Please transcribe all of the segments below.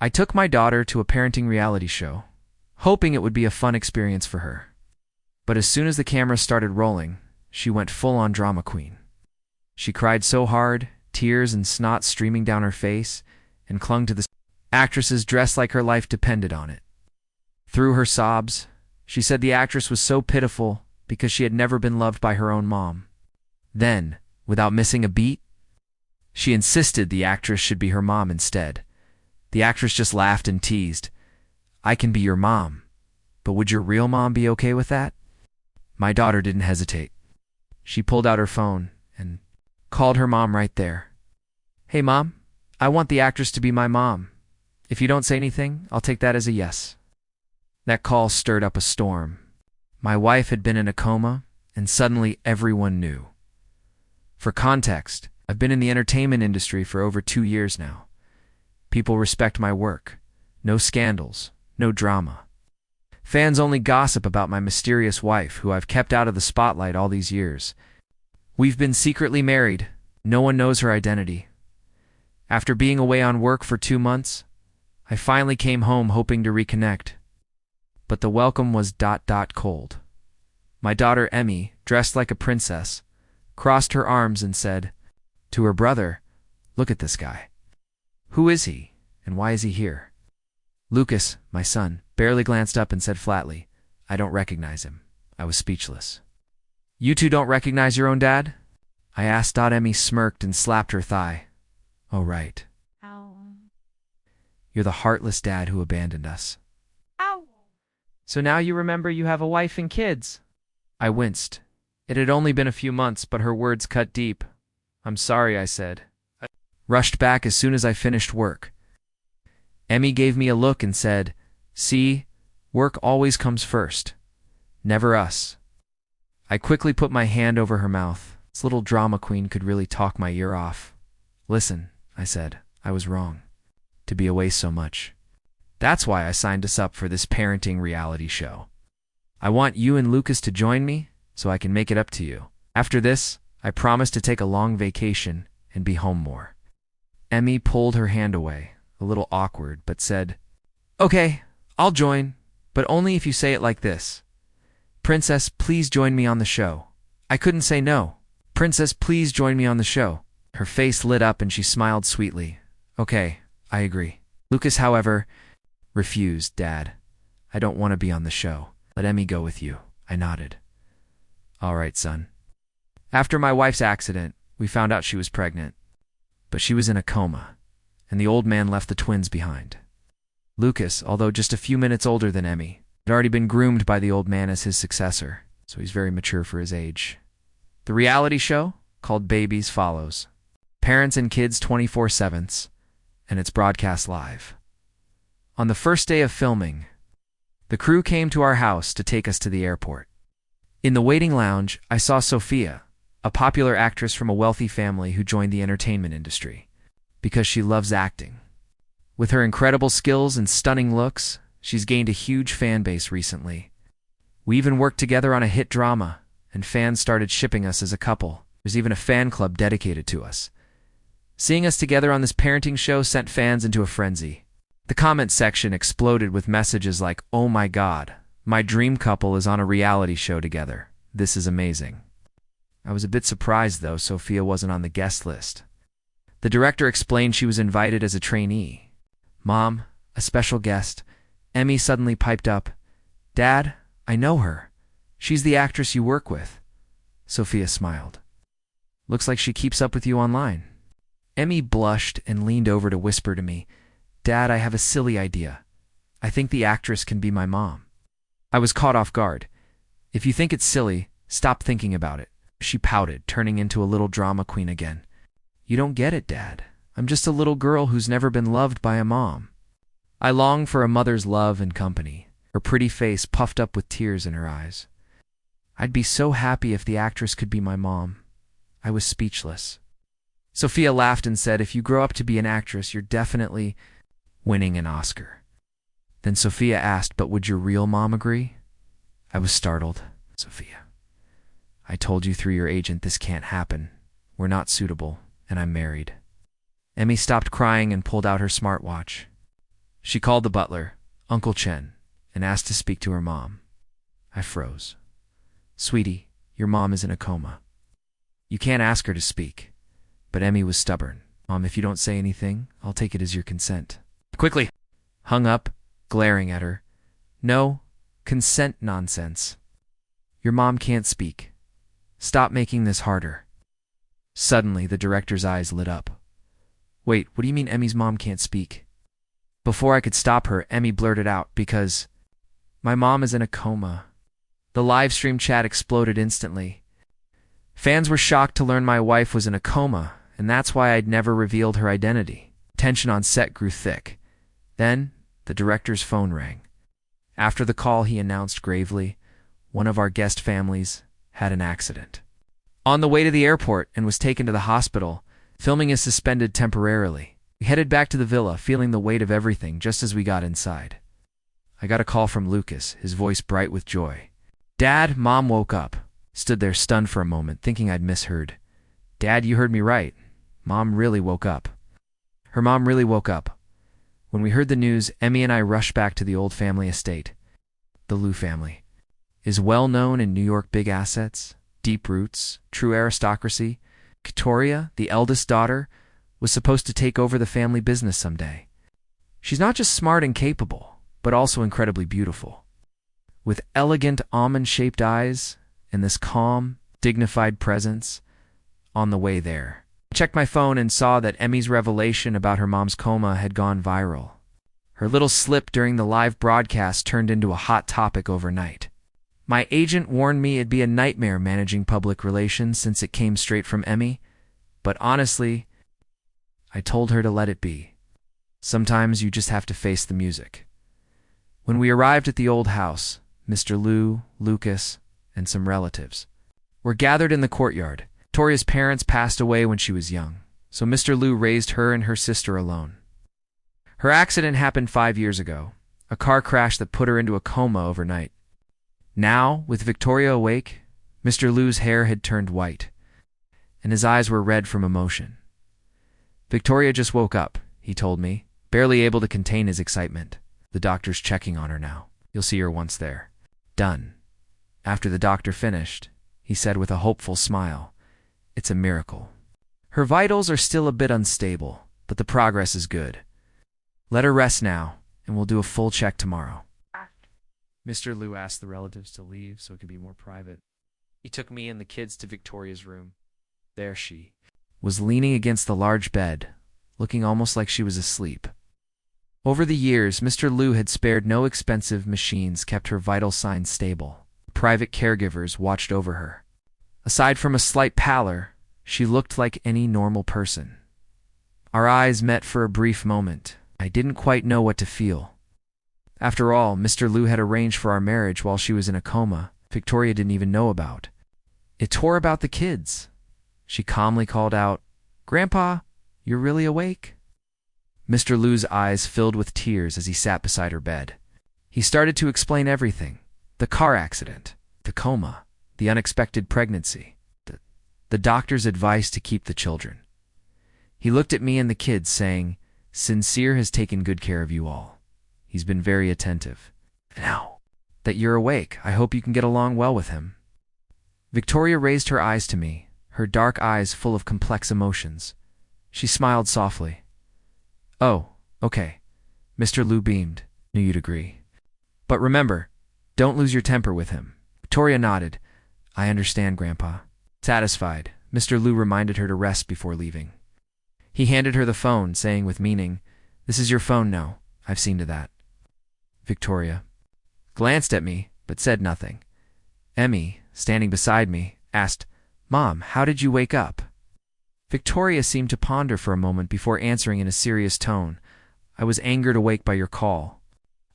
I took my daughter to a parenting reality show, hoping it would be a fun experience for her. But as soon as the camera started rolling, she went full-on drama queen. She cried so hard, tears and snot streaming down her face, and clung to the actresses dressed like her life depended on it. Through her sobs, she said the actress was so pitiful because she had never been loved by her own mom. Then, without missing a beat, she insisted the actress should be her mom instead. The actress just laughed and teased, "I can be your mom, but would your real mom be okay with that?" My daughter didn't hesitate. She pulled out her phone and called her mom right there. "Hey mom, I want the actress to be my mom. If you don't say anything, I'll take that as a yes." That call stirred up a storm. My wife had been in a coma, and suddenly everyone knew. For context, I've been in the entertainment industry for over 2 years now. People respect my work. No scandals, no drama. Fans only gossip about my mysterious wife, who I've kept out of the spotlight all these years. We've been secretly married. No one knows her identity. After being away on work for 2 months, I finally came home hoping to reconnect. But the welcome was cold. My daughter Emmy, dressed like a princess, crossed her arms and said to her brother, "Look at this guy. Who is he, and why is he here?" Lucas, my son, barely glanced up and said flatly, "I don't recognize him." I was speechless. "You two don't recognize your own dad?" I asked. Emmy smirked and slapped her thigh. "Oh, right. Ow. You're the heartless dad who abandoned us." Ow. "So now you remember you have a wife and kids?" I winced. It had only been a few months, but her words cut deep. "I'm sorry," I said. I rushed back as soon as I finished work. Emmy gave me a look and said, "See, work always comes first. Never us." I quickly put my hand over her mouth. This little drama queen could really talk my ear off. "Listen," I said, "I was wrong to be away so much. That's why I signed us up for this parenting reality show. I want you and Lucas to join me so I can make it up to you. After this, I promise to take a long vacation and be home more." Emmy pulled her hand away, a little awkward, but said, "Okay, I'll join, but only if you say it like this. Princess, please join me on the show." I couldn't say no. "Princess, please join me on the show." Her face lit up and she smiled sweetly. "Okay, I agree." Lucas, however, refused. "Dad, I don't want to be on the show. Let Emmy go with you." I nodded. "All right, son." After my wife's accident, we found out she was pregnant. But she was in a coma, and the old man left the twins behind. Lucas, although just a few minutes older than Emmy, had already been groomed by the old man as his successor, so he's very mature for his age. The reality show, called Babies, follows. Parents and kids 24/7, and it's broadcast live. On the first day of filming, the crew came to our house to take us to the airport. In the waiting lounge, I saw Sophia, a popular actress from a wealthy family who joined the entertainment industry because she loves acting. With her incredible skills and stunning looks, she's gained a huge fan base recently. We even worked together on a hit drama, and fans started shipping us as a couple. There's even a fan club dedicated to us. Seeing us together on this parenting show sent fans into a frenzy. The comment section exploded with messages like, "Oh my God, my dream couple is on a reality show together. This is amazing." I was a bit surprised, though, Sophia wasn't on the guest list. The director explained she was invited as a trainee. "Mom, a special guest." Emmy suddenly piped up, "Dad, I know her. She's the actress you work with." Sophia smiled. "Looks like she keeps up with you online." Emmy blushed and leaned over to whisper to me, "Dad, I have a silly idea. I think the actress can be my mom." I was caught off guard. "If you think it's silly, stop thinking about it." She pouted, turning into a little drama queen again. "You don't get it, Dad. I'm just a little girl who's never been loved by a mom." I long for a mother's love and company, her pretty face puffed up with tears in her eyes. I'd be so happy if the actress could be my mom. I was speechless. Sophia laughed and said, "If you grow up to be an actress, you're definitely winning an Oscar." Then Sophia asked, "But would your real mom agree?" I was startled. "Sophia, I told you through your agent this can't happen. We're not suitable, and I'm married." Emmy stopped crying and pulled out her smartwatch. She called the butler, Uncle Chen, and asked to speak to her mom. I froze. Sweetie, your mom is in a coma. You can't ask her to speak. But Emmy was stubborn. Mom, if you don't say anything, I'll take it as your consent. Quickly! Hung up, glaring at her. No, consent nonsense. Your mom can't speak. Stop making this harder. Suddenly, the director's eyes lit up. Wait, what do you mean Emmy's mom can't speak? Before I could stop her, Emmy blurted out, because my mom is in a coma. The live stream chat exploded instantly. Fans were shocked to learn my wife was in a coma, and that's why I'd never revealed her identity. Tension on set grew thick. Then, the director's phone rang. After the call, he announced gravely, one of our guest families had an accident. On the way to the airport and was taken to the hospital, filming is suspended temporarily. We headed back to the villa, feeling the weight of everything just as we got inside. I got a call from Lucas, his voice bright with joy. Dad, Mom woke up. Stood there stunned for a moment, thinking I'd misheard. Dad, you heard me right. Mom really woke up. Her mom really woke up. When we heard the news, Emmy and I rushed back to the old family estate. The Liu family is well known in New York, big assets, deep roots, true aristocracy. Victoria, the eldest daughter, was supposed to take over the family business someday. She's not just smart and capable, but also incredibly beautiful. With elegant almond-shaped eyes and this calm, dignified presence on the way there. I checked my phone and saw that Emmy's revelation about her mom's coma had gone viral. Her little slip during the live broadcast turned into a hot topic overnight. My agent warned me it'd be a nightmare managing public relations since it came straight from Emmy, but honestly, I told her to let it be. Sometimes you just have to face the music. When we arrived at the old house, Mr. Liu, Lucas, and some relatives were gathered in the courtyard. Victoria's parents passed away when she was young, so Mr. Liu raised her and her sister alone. Her accident happened 5 years ago, a car crash that put her into a coma overnight. Now, with Victoria awake, Mr. Liu's hair had turned white, and his eyes were red from emotion. Victoria just woke up, he told me, barely able to contain his excitement. The doctor's checking on her now. You'll see her once there. Done. After the doctor finished, he said with a hopeful smile, it's a miracle. Her vitals are still a bit unstable, but the progress is good. Let her rest now, and we'll do a full check tomorrow. Mr. Liu asked the relatives to leave so it could be more private. He took me and the kids to Victoria's room. There she was leaning against the large bed, looking almost like she was asleep. Over the years, Mr. Liu had spared no expensive machines, kept her vital signs stable. Private caregivers watched over her. Aside from a slight pallor, she looked like any normal person. Our eyes met for a brief moment. I didn't quite know what to feel. After all, Mr. Liu had arranged for our marriage while she was in a coma Victoria didn't even know about. It tore about the kids. She calmly called out, Grandpa, you're really awake? Mr. Liu's eyes filled with tears as he sat beside her bed. He started to explain everything. The car accident, the coma, the unexpected pregnancy, the doctor's advice to keep the children. He looked at me and the kids, saying, Sincere has taken good care of you all. He's been very attentive. Now that you're awake, I hope you can get along well with him. Victoria raised her eyes to me, her dark eyes full of complex emotions. She smiled softly. Oh, okay. Mr. Liu beamed. Knew you'd agree. But remember, don't lose your temper with him. Victoria nodded. I understand, Grandpa. Satisfied, Mr. Liu reminded her to rest before leaving. He handed her the phone, saying with meaning, This is your phone now. I've seen to that. Victoria glanced at me, but said nothing. Emmy, standing beside me, asked, Mom, how did you wake up? Victoria seemed to ponder for a moment before answering in a serious tone. I was angered awake by your call.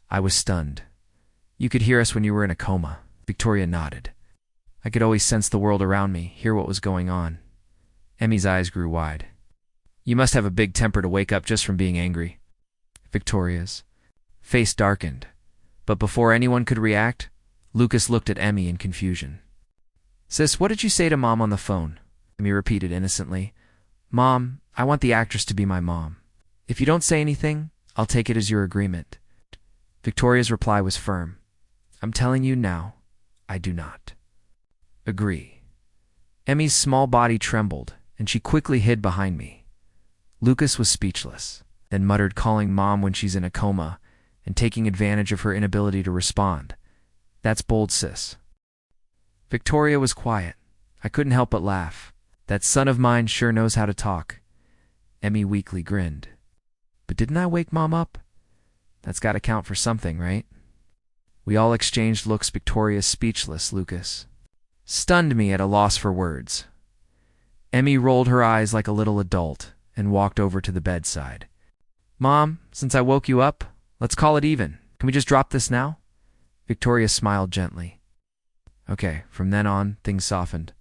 I was stunned. You could hear us when you were in a coma. Victoria nodded. I could always sense the world around me, hear what was going on. Emmy's eyes grew wide. You must have a big temper to wake up just from being angry. Victoria's face darkened. But before anyone could react, Lucas looked at Emmy in confusion. Sis, what did you say to Mom on the phone? Emmy repeated innocently. Mom, I want the actress to be my mom. If you don't say anything, I'll take it as your agreement. Victoria's reply was firm. I'm telling you now, I do not agree. Emmy's small body trembled, and she quickly hid behind me. Lucas was speechless, then muttered, calling Mom when she's in a coma and taking advantage of her inability to respond. That's bold, sis. Victoria was quiet. I couldn't help but laugh. That son of mine sure knows how to talk. Emmy weakly grinned. But didn't I wake Mom up? That's got to count for something, right? We all exchanged looks. Victoria speechless. Lucas stunned me at a loss for words. Emmy rolled her eyes like a little adult and walked over to the bedside. Mom, since I woke you up, let's call it even. Can we just drop this now? Victoria smiled gently. Okay, from then on, things softened.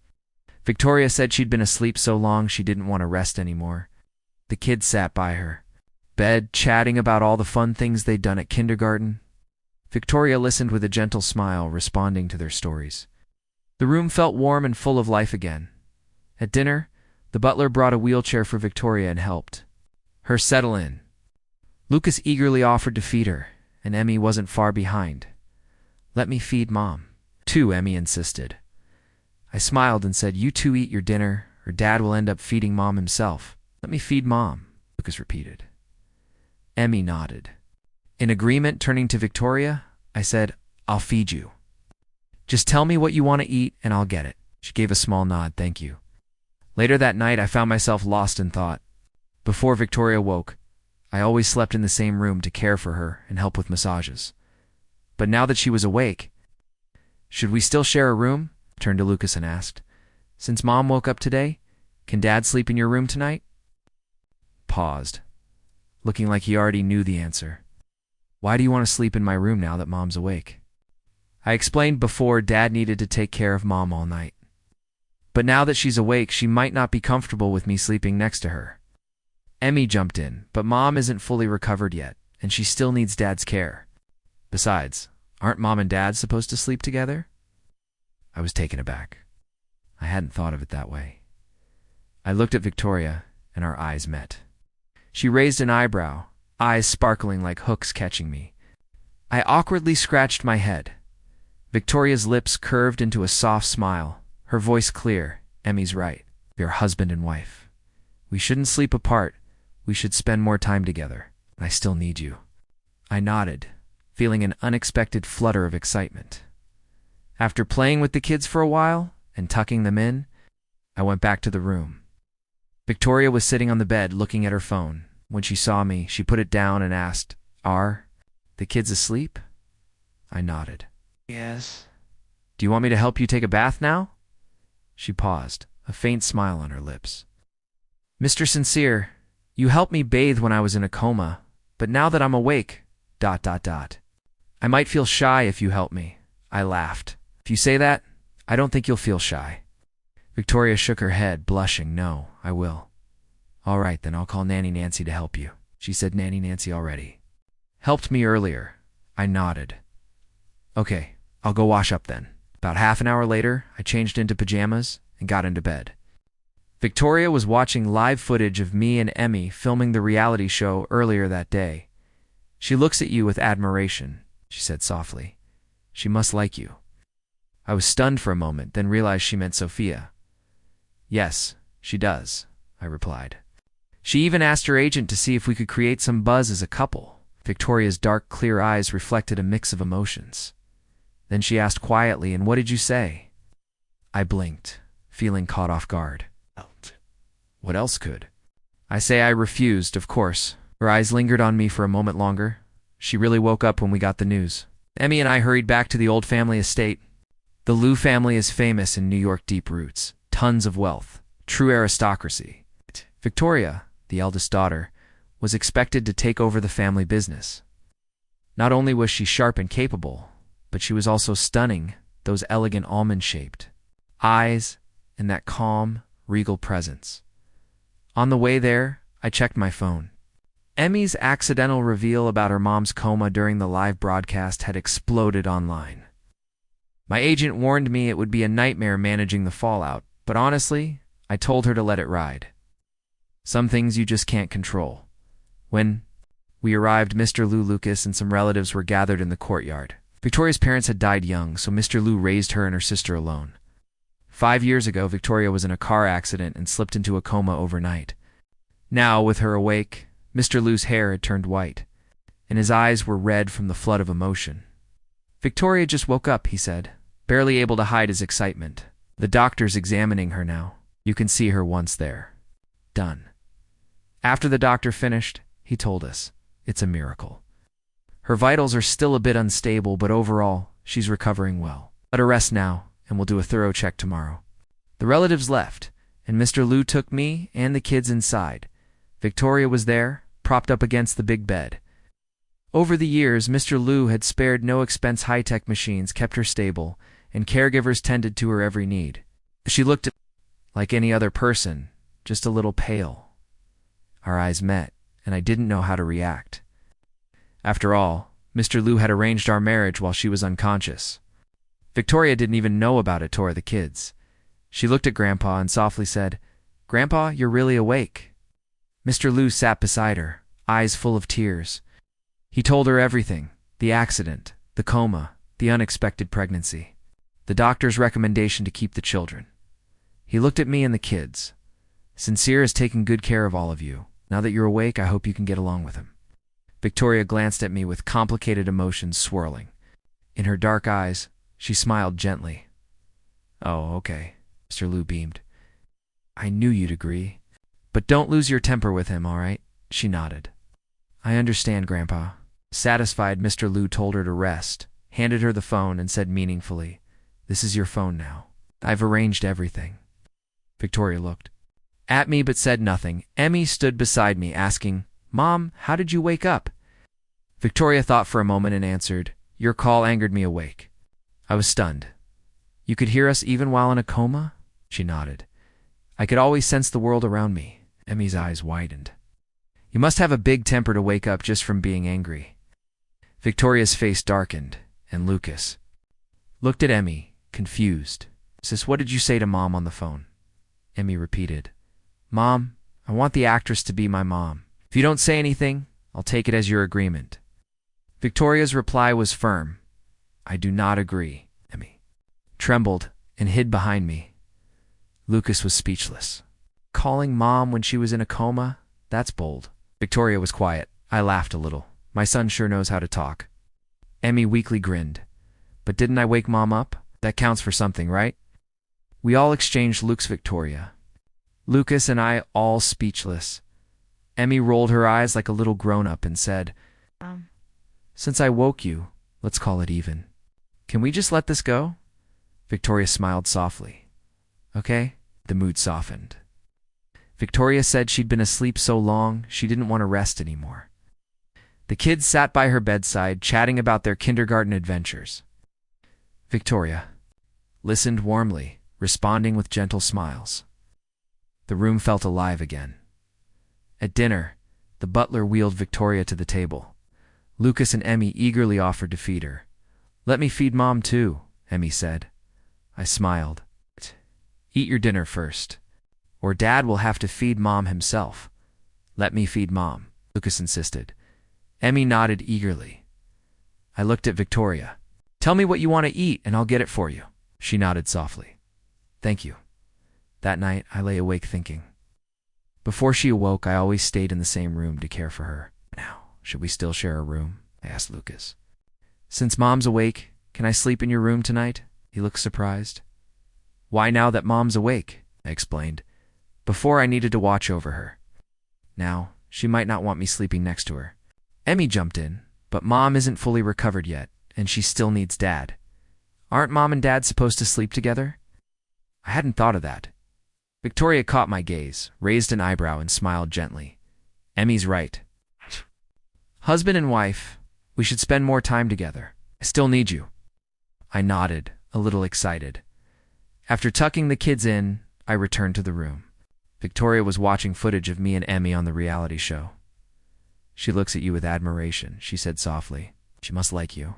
Victoria said she'd been asleep so long she didn't want to rest anymore. The kids sat by her bed, chatting about all the fun things they'd done at kindergarten. Victoria listened with a gentle smile, responding to their stories. The room felt warm and full of life again. At dinner, the butler brought a wheelchair for Victoria and helped her settle in. Lucas eagerly offered to feed her, and Emmy wasn't far behind. Let me feed Mom, too, Emmy insisted. I smiled and said, you two eat your dinner, or Dad will end up feeding Mom himself. Let me feed Mom, Lucas repeated. Emmy nodded. In agreement, turning to Victoria, I said, I'll feed you. Just tell me what you want to eat and I'll get it. She gave a small nod, thank you. Later that night, I found myself lost in thought. Before Victoria woke, I always slept in the same room to care for her and help with massages. But now that she was awake, should we still share a room? I turned to Lucas and asked, since Mom woke up today, can Dad sleep in your room tonight? Paused, looking like he already knew the answer. Why do you want to sleep in my room now that Mom's awake? I explained before Dad needed to take care of Mom all night. But now that she's awake, she might not be comfortable with me sleeping next to her. Emmy jumped in, but Mom isn't fully recovered yet, and she still needs Dad's care. Besides, aren't Mom and Dad supposed to sleep together? I was taken aback. I hadn't thought of it that way. I looked at Victoria, and our eyes met. She raised an eyebrow, eyes sparkling like hooks catching me. I awkwardly scratched my head. Victoria's lips curved into a soft smile, her voice clear. Emmy's right. We're husband and wife. We shouldn't sleep apart. We should spend more time together. I still need you. I nodded, feeling an unexpected flutter of excitement. After playing with the kids for a while and tucking them in, I went back to the room. Victoria was sitting on the bed looking at her phone. When she saw me, she put it down and asked, Are the kids asleep? I nodded. Yes. Do you want me to help you take a bath now? She paused, a faint smile on her lips. Mr. Sincere, you helped me bathe when I was in a coma, but now that I'm awake, ... I might feel shy if you help me. I laughed. If you say that, I don't think you'll feel shy. Victoria shook her head, blushing. No, I will. All right, then I'll call Nanny Nancy to help you. She said Nanny Nancy already helped me earlier. I nodded. Okay, I'll go wash up then. About half an hour later, I changed into pajamas and got into bed. Victoria was watching live footage of me and Emmy filming the reality show earlier that day. She looks at you with admiration, she said softly. She must like you. I was stunned for a moment, then realized she meant Sophia. Yes, she does, I replied. She even asked her agent to see if we could create some buzz as a couple. Victoria's dark, clear eyes reflected a mix of emotions. Then she asked quietly, and what did you say? I blinked, feeling caught off guard. What else could? I say I refused, of course. Her eyes lingered on me for a moment longer. She really woke up when we got the news. Emmy and I hurried back to the old family estate. The Liu family is famous in New York, deep roots, tons of wealth, true aristocracy. Victoria, the eldest daughter, was expected to take over the family business. Not only was she sharp and capable, but she was also stunning, those elegant almond-shaped eyes and that calm, regal presence. On the way there, I checked my phone. Emmy's accidental reveal about her mom's coma during the live broadcast had exploded online. My agent warned me it would be a nightmare managing the fallout, but honestly, I told her to let it ride. Some things you just can't control. When We arrived. Mr. Lou, Lucas, and some relatives were gathered in the courtyard. Victoria's parents had died young, so Mr. Lou raised her and her sister alone. 5 years ago, Victoria was in a car accident and slipped into a coma overnight. Now, with her awake, Mr. Lou's hair had turned white, and his eyes were red from the flood of emotion. "Victoria just woke up," he said, barely able to hide his excitement. "The doctor's examining her now. You can see her once there." Done. After the doctor finished, he told us, "It's a miracle. Her vitals are still a bit unstable, but overall, she's recovering well. Let her rest now, and we'll do a thorough check tomorrow." The relatives left, and Mr. Lou took me and the kids inside. Victoria was there, propped up against the big bed. Over the years, Mr. Lou had spared no expense. High-tech machines kept her stable, and caregivers tended to her every need. She looked like any other person, just a little pale. Our eyes met, and I didn't know how to react. After all, Mr. Lou had arranged our marriage while she was unconscious. Victoria didn't even know about it to the kids. She looked at Grandpa and softly said, "Grandpa, you're really awake." Mr. Lou sat beside her, eyes full of tears. He told her everything: the accident, the coma, the unexpected pregnancy, the doctor's recommendation to keep the children. He looked at me and the kids. "Sincere is taking good care of all of you. Now that you're awake, I hope you can get along with him." Victoria glanced at me with complicated emotions swirling. In her dark eyes, she smiled gently. "Oh, okay," Mr. Lou beamed. "I knew you'd agree. But don't lose your temper with him, all right?" She nodded. "I understand, Grandpa." Satisfied, Mr. Lou told her to rest, handed her the phone, and said meaningfully, "This is your phone now. I've arranged everything." Victoria looked at me but said nothing. Emmy stood beside me, asking, "Mom, how did you wake up?" Victoria thought for a moment and answered, "Your call angered me awake." I was stunned. "You could hear us even while in a coma?" She nodded. "I could always sense the world around me." Emmy's eyes widened. "You must have a big temper to wake up just from being angry." Victoria's face darkened, and Lucas looked at Emmy, confused. "Sis, what did you say to Mom on the phone?" Emmy repeated, "Mom, I want the actress to be my mom. If you don't say anything, I'll take it as your agreement." Victoria's reply was firm. "I do not agree." Emmy trembled and hid behind me. Lucas was speechless. Calling Mom when she was in a coma? That's bold. Victoria was quiet. I laughed a little. My son sure knows how to talk. Emmy weakly grinned. "But didn't I wake Mom up? That counts for something, right?" We all exchanged looks. Victoria, Lucas, and I all speechless. Emmy rolled her eyes like a little grown-up and said, "Since I woke you, let's call it even. Can we just let this go?" Victoria smiled softly. "Okay." The mood softened. Victoria said she'd been asleep so long she didn't want to rest anymore. The kids sat by her bedside, chatting about their kindergarten adventures. Victoria listened warmly, responding with gentle smiles. The room felt alive again. At dinner, the butler wheeled Victoria to the table. Lucas and Emmy eagerly offered to feed her. "Let me feed Mom too," Emmy said. I smiled. "Eat your dinner first, or Dad will have to feed Mom himself." "Let me feed Mom," Lucas insisted. Emmy nodded eagerly. I looked at Victoria. "Tell me what you want to eat and I'll get it for you." She nodded softly. "Thank you." That night, I lay awake thinking. Before she awoke, I always stayed in the same room to care for her. "Now, should we still share a room?" I asked Lucas. "Since Mom's awake, can I sleep in your room tonight?" He looked surprised. "Why now that Mom's awake?" I explained. "Before I needed to watch over her. Now, she might not want me sleeping next to her." Emmy jumped in, "But Mom isn't fully recovered yet, and she still needs Dad. Aren't Mom and Dad supposed to sleep together?" I hadn't thought of that. Victoria caught my gaze, raised an eyebrow, and smiled gently. "Emmy's right. Husband and wife, we should spend more time together. I still need you." I nodded, a little excited. After tucking the kids in, I returned to the room. Victoria was watching footage of me and Emmy on the reality show. "She looks at you with admiration," she said softly. "She must like you."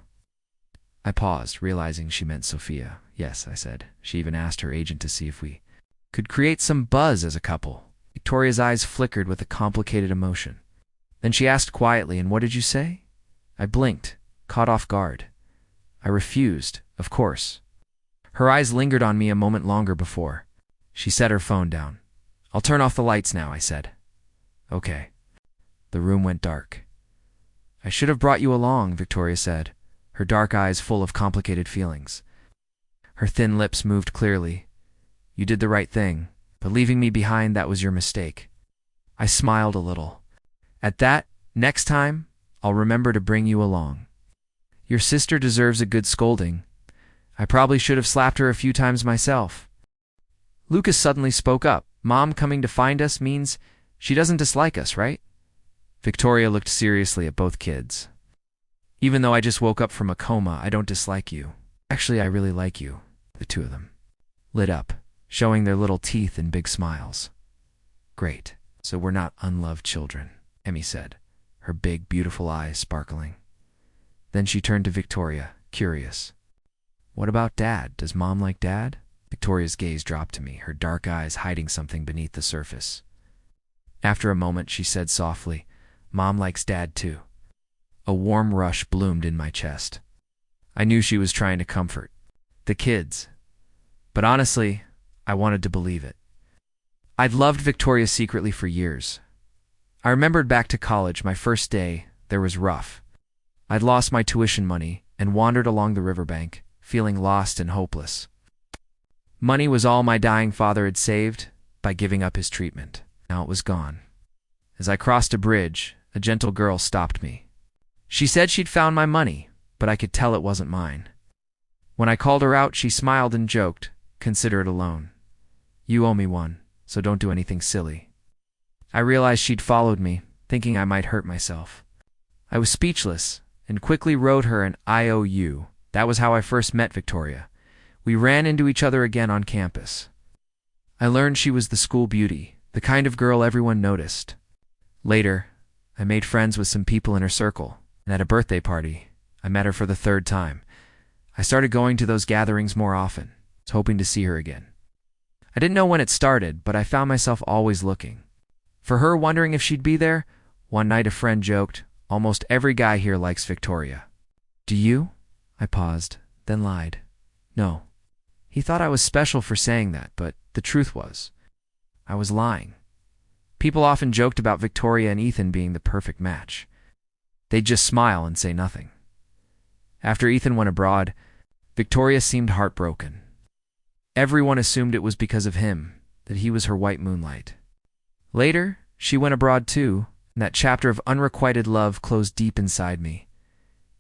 I paused, realizing she meant Sophia. "Yes," I said. "She even asked her agent to see if we could create some buzz as a couple." Victoria's eyes flickered with a complicated emotion. Then she asked quietly, "And what did you say?" I blinked, caught off guard. I refused, of course. Her eyes lingered on me a moment longer before she set her phone down. "I'll turn off the lights now," I said. "Okay." The room went dark. "I should have brought you along," Victoria said, her dark eyes full of complicated feelings. Her thin lips moved clearly. "You did the right thing, but leaving me behind, that was your mistake." I smiled a little. "At that, next time, I'll remember to bring you along. Your sister deserves a good scolding. I probably should have slapped her a few times myself." Lucas suddenly spoke up. "Mom coming to find us means she doesn't dislike us, right?" Victoria looked seriously at both kids. "Even though I just woke up from a coma, I don't dislike you. Actually, I really like you." The two of them lit up, showing their little teeth in big smiles. "Great. So we're not unloved children," Emmy said, her big, beautiful eyes sparkling. Then she turned to Victoria, curious. "What about Dad? Does Mom like Dad?" Victoria's gaze dropped to me, her dark eyes hiding something beneath the surface. After a moment, she said softly, "Mom likes Dad too." A warm rush bloomed in my chest. I knew she was trying to comfort the kids, but honestly, I wanted to believe it. I'd loved Victoria secretly for years. I remembered back to college, my first day, there was rough. I'd lost my tuition money and wandered along the riverbank, feeling lost and hopeless. Money was all my dying father had saved by giving up his treatment. Now it was gone. As I crossed a bridge, a gentle girl stopped me. She said she'd found my money, but I could tell it wasn't mine. When I called her out, she smiled and joked, "Consider it a loan. You owe me one, so don't do anything silly." I realized she'd followed me, thinking I might hurt myself. I was speechless and quickly wrote her an IOU. That was how I first met Victoria. We ran into each other again on campus. I learned she was the school beauty, the kind of girl everyone noticed. Later, I made friends with some people in her circle, and at a birthday party, I met her for the third time. I started going to those gatherings more often, hoping to see her again. I didn't know when it started, but I found myself always looking for her, wondering if she'd be there. One night a friend joked, "Almost every guy here likes Victoria." "Do you?" I paused, then lied. "No." He thought I was special for saying that, but the truth was, I was lying. People often joked about Victoria and Ethan being the perfect match. They'd just smile and say nothing. After Ethan went abroad, Victoria seemed heartbroken. Everyone assumed it was because of him, that he was her white moonlight. Later, she went abroad too, and that chapter of unrequited love closed deep inside me.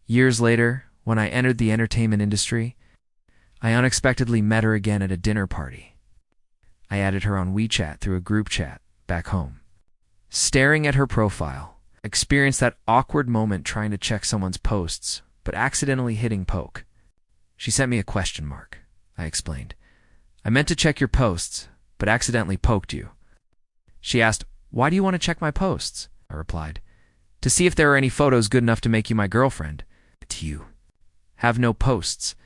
Years later, when I entered the entertainment industry, I unexpectedly met her again at a dinner party. I added her on WeChat through a group chat back home. Staring at her profile, I experienced that awkward moment trying to check someone's posts, but accidentally hitting poke. She sent me a question mark, I explained. "I meant to check your posts, but accidentally poked you." She asked, "Why do you want to check my posts?" I replied, "To see if there are any photos good enough to make you my girlfriend." "To you. Have no posts."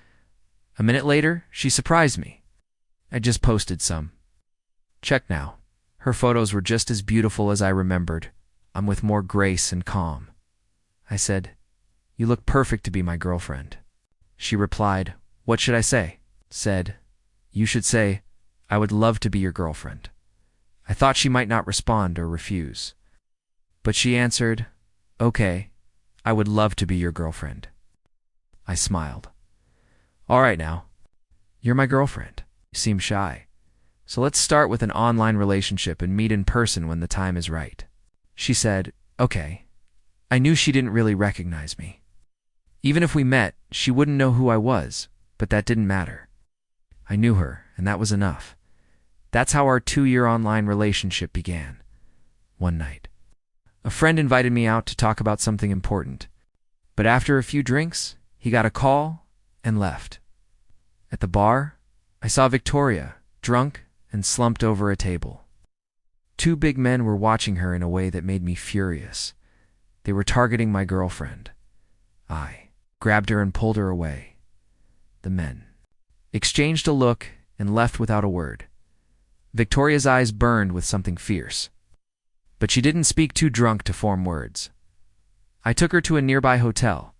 A minute later, she surprised me. "I just posted some. Check now." Her photos were just as beautiful as I remembered. I'm with more grace and calm. I said, "You look perfect to be my girlfriend." She replied, "What should I say?" Said, "You should say, I would love to be your girlfriend." I thought she might not respond or refuse. But she answered, "Okay, I would love to be your girlfriend." I smiled. "All right now, you're my girlfriend. You seem shy. So let's start with an online relationship and meet in person when the time is right." She said, "Okay." I knew she didn't really recognize me. Even if we met, she wouldn't know who I was, but that didn't matter. I knew her, and that was enough. That's how our 2-year online relationship began. One night, a friend invited me out to talk about something important, but after a few drinks, he got a call and left. At the bar, I saw Victoria, drunk and slumped over a table. 2 big men were watching her in a way that made me furious. They were targeting my girlfriend. I grabbed her and pulled her away. The men exchanged a look and left without a word. Victoria's eyes burned with something fierce. but she didn't speak too drunk to form words. I took her to a nearby hotel.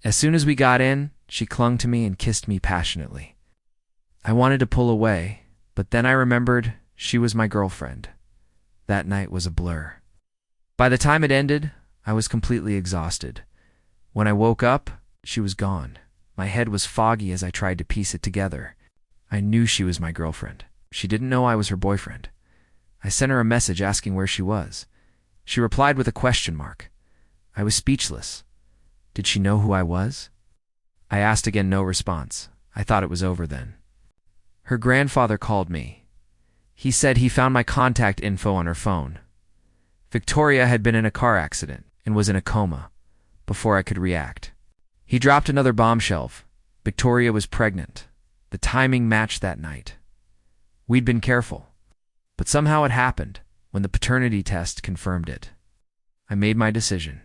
As soon as we got in, she clung to me and kissed me passionately. I wanted to pull away, but then I remembered she was my girlfriend. That night was a blur. By the time it ended, I was completely exhausted. When I woke up, she was gone. My head was foggy as I tried to piece it together. I knew she was my girlfriend. She didn't know I was her boyfriend. I sent her a message asking where she was. She replied with a question mark. I was speechless. Did she know who I was? I asked again, no response. I thought it was over then. Her grandfather called me. He said he found my contact info on her phone. Victoria had been in a car accident and was in a coma before I could react. He dropped another bombshell. Victoria was pregnant. The timing matched that night. We'd been careful, but somehow it happened when the paternity test confirmed it. I made my decision.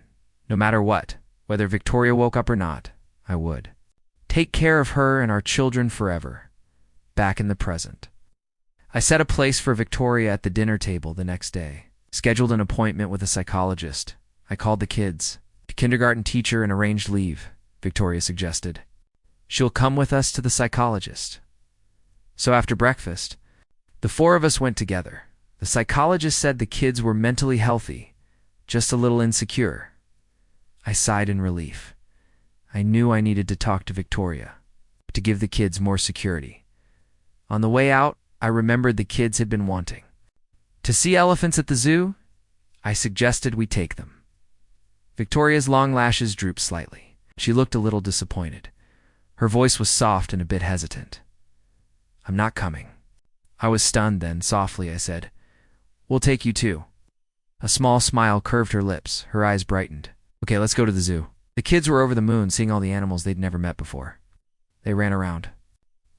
No matter what, whether Victoria woke up or not, I would take care of her and our children forever, back in the present. I set a place for Victoria at the dinner table the next day, scheduled an appointment with a psychologist. I called the kids, a kindergarten teacher, and arranged leave, Victoria suggested. She'll come with us to the psychologist. So after breakfast, the four of us went together. The psychologist said the kids were mentally healthy, just a little insecure. I sighed in relief. I knew I needed to talk to Victoria, to give the kids more security. On the way out, I remembered the kids had been wanting to see elephants at the zoo. I suggested we take them. Victoria's long lashes drooped slightly. She looked a little disappointed. Her voice was soft and a bit hesitant. I'm not coming. I was stunned then. Softly I said, We'll take you too. A small smile curved her lips. Her eyes brightened. Okay, let's go to the zoo. The kids were over the moon, seeing all the animals they'd never met before. They ran around,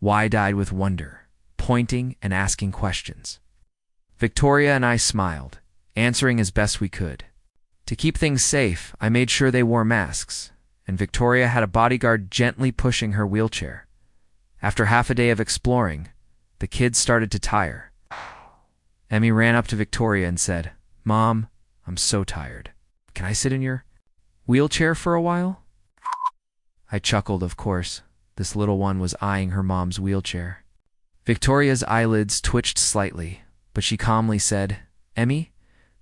wide-eyed with wonder, pointing and asking questions. Victoria and I smiled, answering as best we could. To keep things safe, I made sure they wore masks, and Victoria had a bodyguard gently pushing her wheelchair. After half a day of exploring, the kids started to tire. Emmy ran up to Victoria and said, Mom, I'm so tired. Can I sit in your wheelchair for a while? I chuckled, of course. This little one was eyeing her mom's wheelchair. Victoria's eyelids twitched slightly, but she calmly said, Emmy,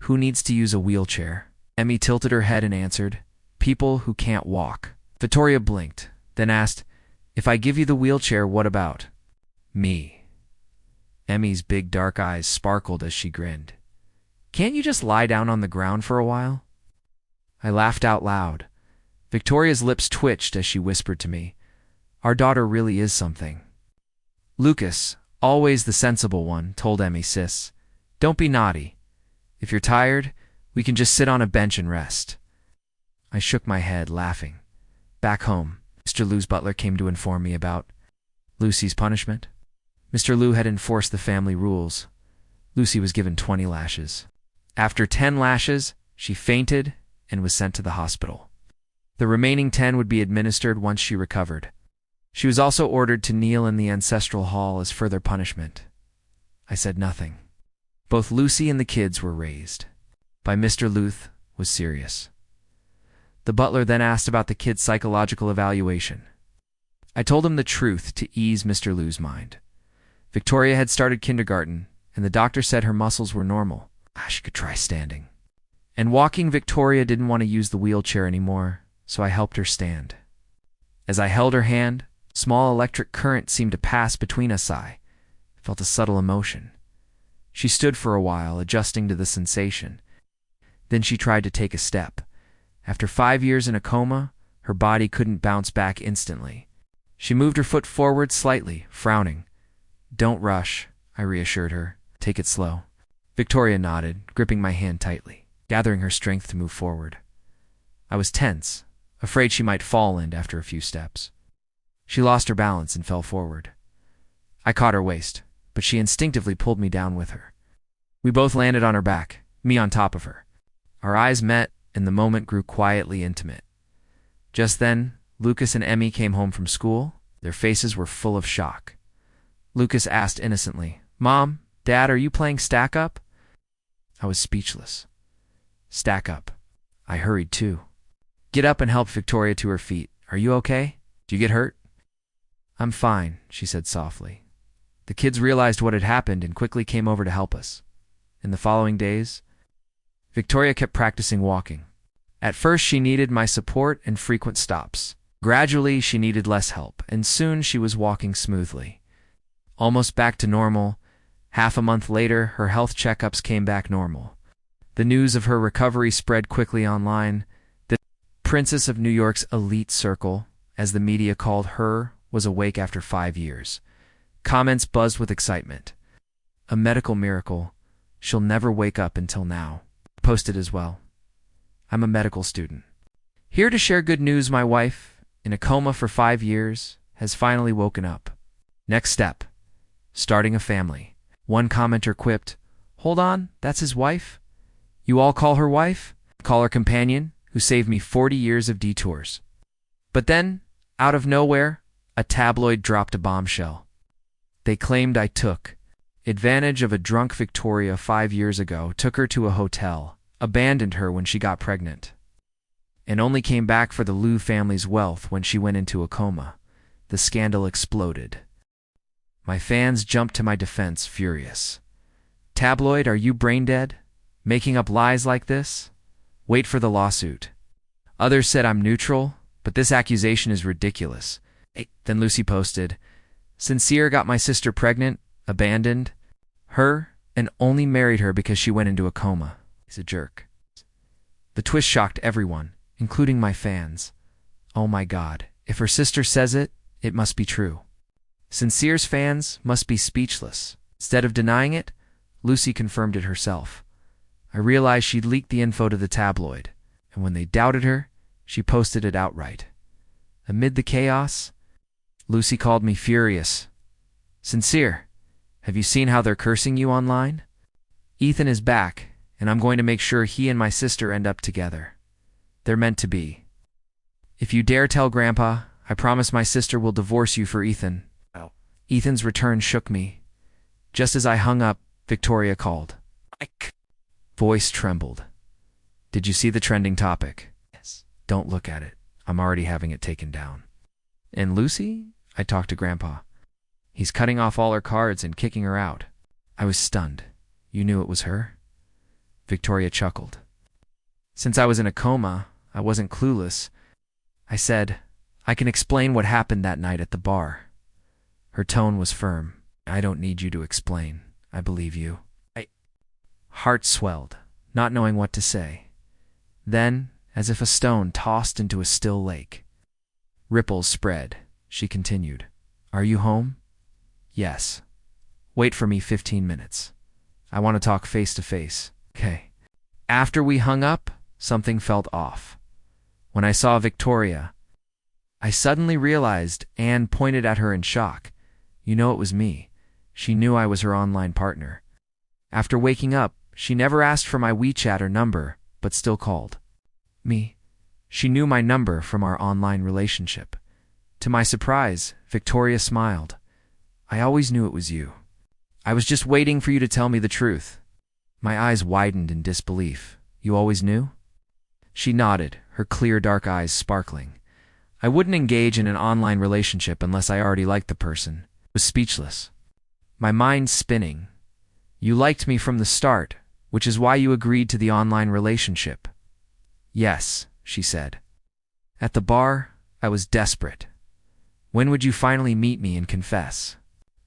who needs to use a wheelchair? Emmy tilted her head and answered, People who can't walk. Victoria blinked, then asked, If I give you the wheelchair, what about me? Emmy's big dark eyes sparkled as she grinned. Can't you just lie down on the ground for a while? I laughed out loud. Victoria's lips twitched as she whispered to me, Our daughter really is something. Lucas, always the sensible one, told Emmy, Sis, don't be naughty. If you're tired, we can just sit on a bench and rest. I shook my head, laughing. Back home, Mr. Lou's butler came to inform me about Lucy's punishment. Mr. Lou had enforced the family rules. Lucy was given 20 lashes. After 10 lashes, she fainted and was sent to the hospital. The remaining 10 would be administered once she recovered. She was also ordered to kneel in the ancestral hall as further punishment. I said nothing. Both Lucy and the kids were raised. By Mr. Luth was serious. The butler then asked about the kids' psychological evaluation. I told him the truth to ease Mr. Lou's mind. Victoria had started kindergarten, and the doctor said her muscles were normal. She could try standing. And walking, Victoria didn't want to use the wheelchair anymore, so I helped her stand. As I held her hand, small electric current seemed to pass between us. I felt a subtle emotion. She stood for a while, adjusting to the sensation. Then she tried to take a step. After 5 years in a coma, her body couldn't bounce back instantly. She moved her foot forward slightly, frowning. Don't rush, I reassured her. Take it slow. Victoria nodded, gripping my hand tightly, gathering her strength to move forward. I was tense, afraid she might fall and after a few steps. She lost her balance and fell forward. I caught her waist, but she instinctively pulled me down with her. We both landed on her back, me on top of her. Our eyes met, and the moment grew quietly intimate. Just then, Lucas and Emmy came home from school. Their faces were full of shock. Lucas asked innocently, Mom, Dad, are you playing stack-up? I was speechless. Stack up. I hurried too. Get up and help Victoria to her feet. Are you okay? Do you get hurt? I'm fine, she said softly. The kids realized what had happened and quickly came over to help us. In the following days, Victoria kept practicing walking. At first, she needed my support and frequent stops. Gradually, she needed less help, and soon she was walking smoothly. Almost back to normal, half a month later, her health checkups came back normal. The news of her recovery spread quickly online. The Princess of New York's elite circle, as the media called her, was awake after 5 years. Comments buzzed with excitement. A medical miracle. She'll never wake up until now. Posted as well. I'm a medical student. Here to share good news, my wife, in a coma for 5 years, has finally woken up. Next step. Starting a family. One commenter quipped, "Hold on, that's his wife? You all call her wife? Call her companion, who saved me 40 years of detours." But then, out of nowhere, a tabloid dropped a bombshell. They claimed I took advantage of a drunk Victoria 5 years ago, took her to a hotel, abandoned her when she got pregnant, and only came back for the Liu family's wealth when she went into a coma. The scandal exploded. My fans jumped to my defense, furious. "Tabloid, are you brain dead? Making up lies like this? Wait for the lawsuit." Others said I'm neutral, but this accusation is ridiculous. Then Lucy posted, "Sincere got my sister pregnant, abandoned her, and only married her because she went into a coma. He's a jerk." The twist shocked everyone, including my fans. Oh my God, if her sister says it, it must be true. Sincere's fans must be speechless. Instead of denying it, Lucy confirmed it herself. I realized she'd leaked the info to the tabloid, and when they doubted her, she posted it outright. Amid the chaos, Lucy called me furious. "Sincere, have you seen how they're cursing you online? Ethan is back, and I'm going to make sure he and my sister end up together. They're meant to be. If you dare tell Grandpa, I promise my sister will divorce you for Ethan." Ethan's return shook me. Just as I hung up, Victoria called. Voice trembled. "Did you see the trending topic?" "Yes." "Don't look at it. I'm already having it taken down." "And Lucy?" I talked to Grandpa. "He's cutting off all her cards and kicking her out." I was stunned. "You knew it was her?" Victoria chuckled. "Since I was in a coma, I wasn't clueless." I said, "I can explain what happened that night at the bar." Her tone was firm. "I don't need you to explain. I believe you." Heart swelled, not knowing what to say. Then, as if a stone tossed into a still lake, ripples spread. She continued, "Are you home?" "Yes." "Wait for me 15 minutes. I want to talk face to face." "Okay." After we hung up, something felt off. When I saw Victoria, I suddenly realized Anne pointed at her in shock. You know, it was me. She knew I was her online partner. After waking up, she never asked for my WeChat or number, but still called me. She knew my number from our online relationship. To my surprise, Victoria smiled. "I always knew it was you. I was just waiting for you to tell me the truth." My eyes widened in disbelief. "You always knew?" She nodded, her clear dark eyes sparkling. I wouldn't engage in an online relationship unless I already liked the person. I was speechless. My mind spinning. "You liked me from the start, which is why you agreed to the online relationship." "Yes," she said. At the bar, I was desperate. "When would you finally meet me and confess?"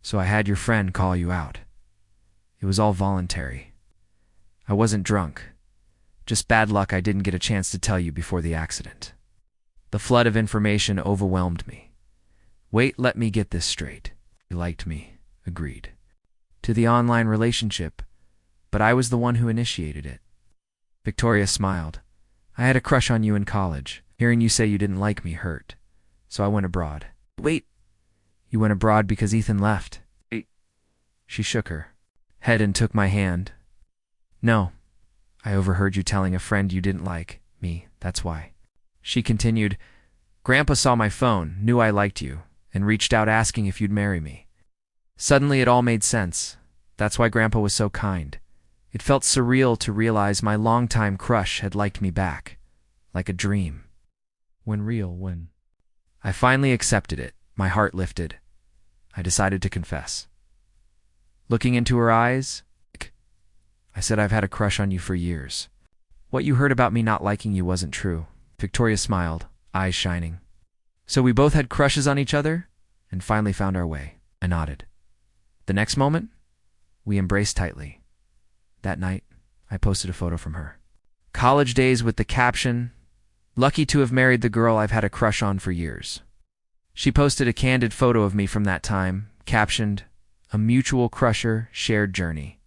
"So I had your friend call you out." It was all voluntary. I wasn't drunk. Just bad luck I didn't get a chance to tell you before the accident. The flood of information overwhelmed me. "Wait, let me get this straight. You liked me, agreed to the online relationship, but I was the one who initiated it." Victoria smiled. "I had a crush on you in college. Hearing you say you didn't like me hurt. So I went abroad." "Wait, you went abroad because Ethan left?" She shook her head and took my hand. "No, I overheard you telling a friend you didn't like me, that's why." She continued, "Grandpa saw my phone, knew I liked you, and reached out asking if you'd marry me. Suddenly it all made sense. That's why Grandpa was so kind. It felt surreal to realize my longtime crush had liked me back, like a dream. When I finally accepted it, my heart lifted. I decided to confess. Looking into her eyes, I said, I've had a crush on you for years. What you heard about me not liking you wasn't true. Victoria smiled, eyes shining. So we both had crushes on each other and finally found our way. I nodded. The next moment, we embraced tightly. That night, I posted a photo from her. College days with the caption, "Lucky to have married the girl I've had a crush on for years." She posted a candid photo of me from that time, captioned, "A mutual crusher, shared journey."